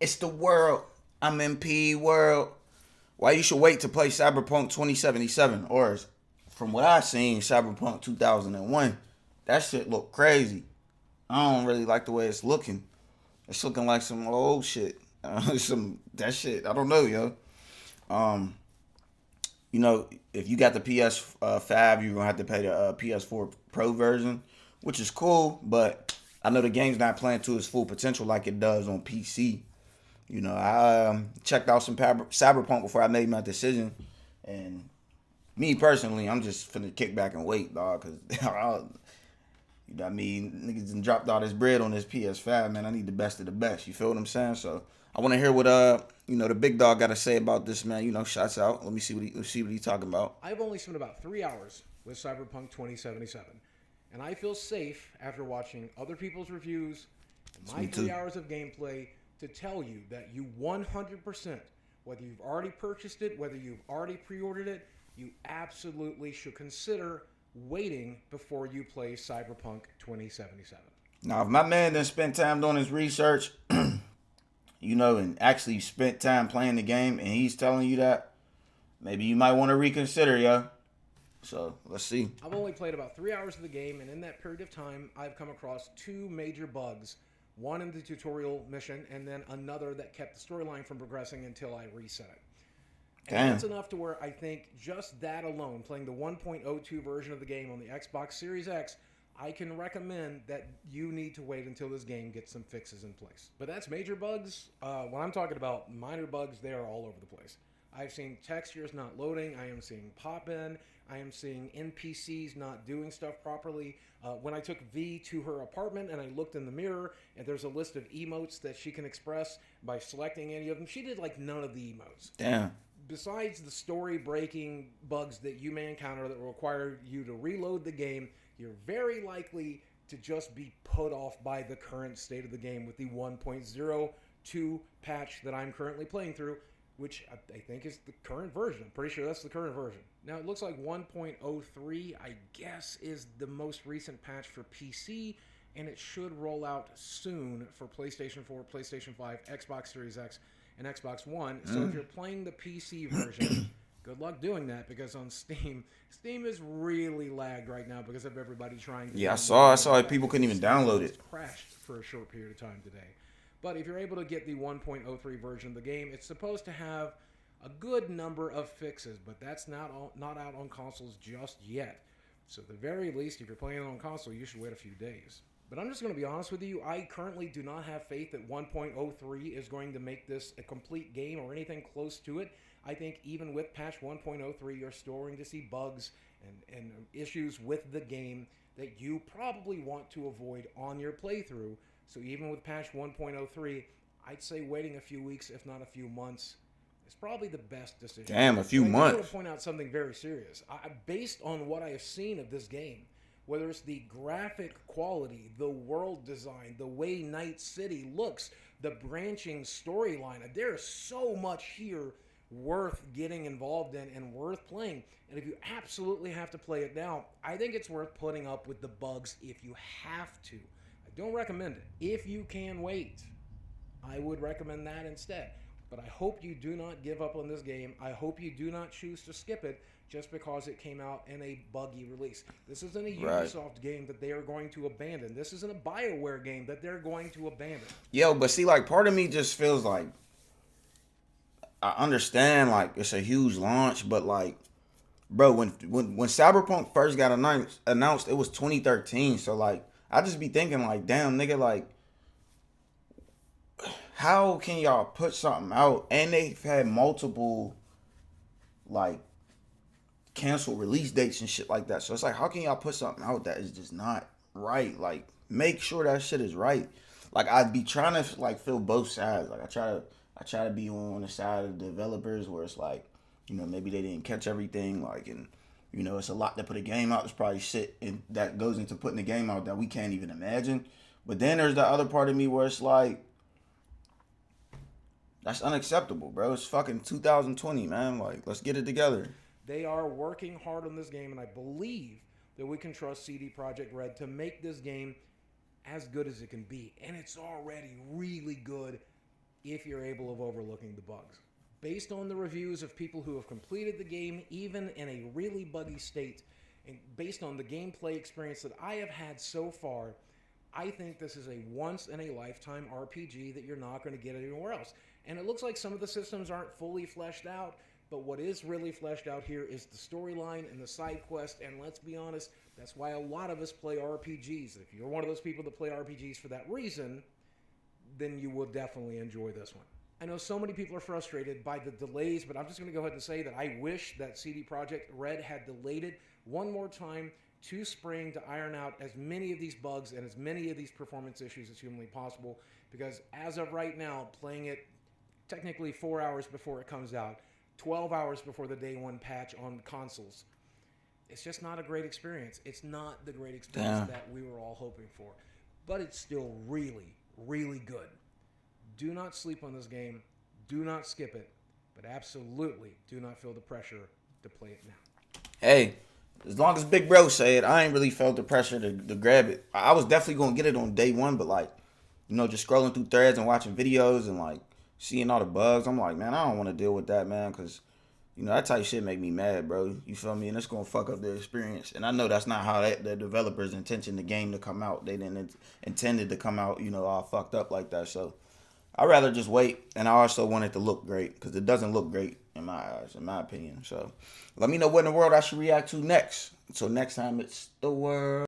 It's the world. I'm in P world. Why you should wait to play Cyberpunk 2077 or from what I seen Cyberpunk 2001. That shit look crazy. I don't really like the way it's looking. It's looking like some old shit. Some that shit. I don't know, yo. Um, if you got the PS5, you're gonna have to pay the PS4 Pro version, which is cool. But I know the game's not playing to its full potential like it does on PC. I checked out some Cyberpunk before I made my decision, and me personally, I'm just finna kick back and wait, dog, cause I mean, niggas done dropped all this bread on this PS5, man. I need the best of the best. You feel what I'm saying? So I want to hear what the big dog got to say about this, man. Shots out. Let me see what he talking about. I've only spent about 3 hours with Cyberpunk 2077, and I feel safe after watching other people's reviews and my 3 hours of gameplay to tell you that you 100%, whether you've already purchased it, whether you've already pre-ordered it, you absolutely should consider waiting before you play Cyberpunk 2077. Now, if my man done spent time doing his research, and actually spent time playing the game, and he's telling you that, maybe you might want to reconsider, yo. So let's see. I've only played about 3 hours of the game, and in that period of time, I've come across two major bugs. One in the tutorial mission, and then another that kept the storyline from progressing until I reset it. And that's enough to where I think just that alone, playing the 1.02 version of the game on the Xbox Series X, I can recommend that you need to wait until this game gets some fixes in place. But that's major bugs. When I'm talking about minor bugs, they are all over the place. I've seen textures not loading. I am seeing pop-in. I am seeing NPCs not doing stuff properly. When I took V to her apartment and I looked in the mirror, and there's a list of emotes that she can express by selecting any of them, she did like none of the emotes. Damn. Besides the story-breaking bugs that you may encounter that will require you to reload the game, you're very likely to just be put off by the current state of the game with the 1.02 patch that I'm currently playing through, which I think is the current version. I'm pretty sure that's the current version. Now, it looks like 1.03, I guess, is the most recent patch for PC, and it should roll out soon for PlayStation 4, PlayStation 5, Xbox Series X, and Xbox One. So if you're playing the PC version, good luck doing that, because on Steam is really lagged right now because of everybody trying to. Yeah, I saw it. People couldn't even download it. Crashed for a short period of time today. But if you're able to get the 1.03 version of the game, it's supposed to have a good number of fixes, but that's not out on consoles just yet. So at the very least, if you're playing it on console, you should wait a few days. But I'm just going to be honest with you, I currently do not have faith that 1.03 is going to make this a complete game or anything close to it. I think even with patch 1.03, you're still going to see bugs and issues with the game that you probably want to avoid on your playthrough. So even with patch 1.03, I'd say waiting a few weeks, if not a few months, is probably the best decision. Damn, a few months. I want to point out something very serious. Based on what I have seen of this game, whether it's the graphic quality, the world design, the way Night City looks, the branching storyline, there's so much here worth getting involved in and worth playing. And if you absolutely have to play it now, I think it's worth putting up with the bugs if you have to. I don't recommend it. If you can wait, I would recommend that instead. But I hope you do not give up on this game. I hope you do not choose to skip it just because it came out in a buggy release. This isn't a Ubisoft game that they are going to abandon. This isn't a BioWare game that they're going to abandon. Yo, but see, like, part of me just feels like, I understand, like, it's a huge launch, but, like, bro, when Cyberpunk first got announced, it was 2013. So, like, I just be thinking, like, damn, nigga, like, how can y'all put something out? And they've had multiple, like, canceled release dates and shit like that. So it's like, how can y'all put something out that is just not right? Like, make sure that shit is right. Like, I'd be trying to, like, feel both sides. Like, I try to be on the side of the developers where it's like, maybe they didn't catch everything. Like, and, it's a lot to put a game out. There's probably shit that goes into putting a game out that we can't even imagine. But then there's the other part of me where it's like, that's unacceptable, bro. It's fucking 2020, man. Like, let's get it together. They are working hard on this game, and I believe that we can trust CD Projekt Red to make this game as good as it can be. And it's already really good if you're able of overlooking the bugs. Based on the reviews of people who have completed the game, even in a really buggy state, and based on the gameplay experience that I have had so far, I think this is a once in a lifetime RPG that you're not going to get anywhere else. And it looks like some of the systems aren't fully fleshed out, but what is really fleshed out here is the storyline and the side quest. And let's be honest, that's why a lot of us play RPGs. If you're one of those people that play RPGs for that reason, then you will definitely enjoy this one. I know so many people are frustrated by the delays, but I'm just going to go ahead and say that I wish that CD Projekt Red had delayed it one more time to spring to iron out as many of these bugs and as many of these performance issues as humanly possible, because as of right now, playing it technically 4 hours before it comes out, 12 hours before the day one patch on consoles, it's just not a great experience. It's not the great experience that we were all hoping for, but it's still really, really good. Do not sleep on this game. Do not skip it, but absolutely do not feel the pressure to play it now. Hey, as long as Big Bro said, I ain't really felt the pressure to grab it. I was definitely gonna get it on day one, but like, just scrolling through threads and watching videos and like seeing all the bugs, I'm like, man, I don't want to deal with that, man, because that type of shit make me mad, bro. You feel me? And it's gonna fuck up the experience. And I know that's not how the developers intentioned the game to come out. They didn't intend it to come out, all fucked up like that. So I'd rather just wait. And I also want it to look great, because it doesn't look great in my eyes, in my opinion. So let me know what in the world I should react to next. So next time, it's the world.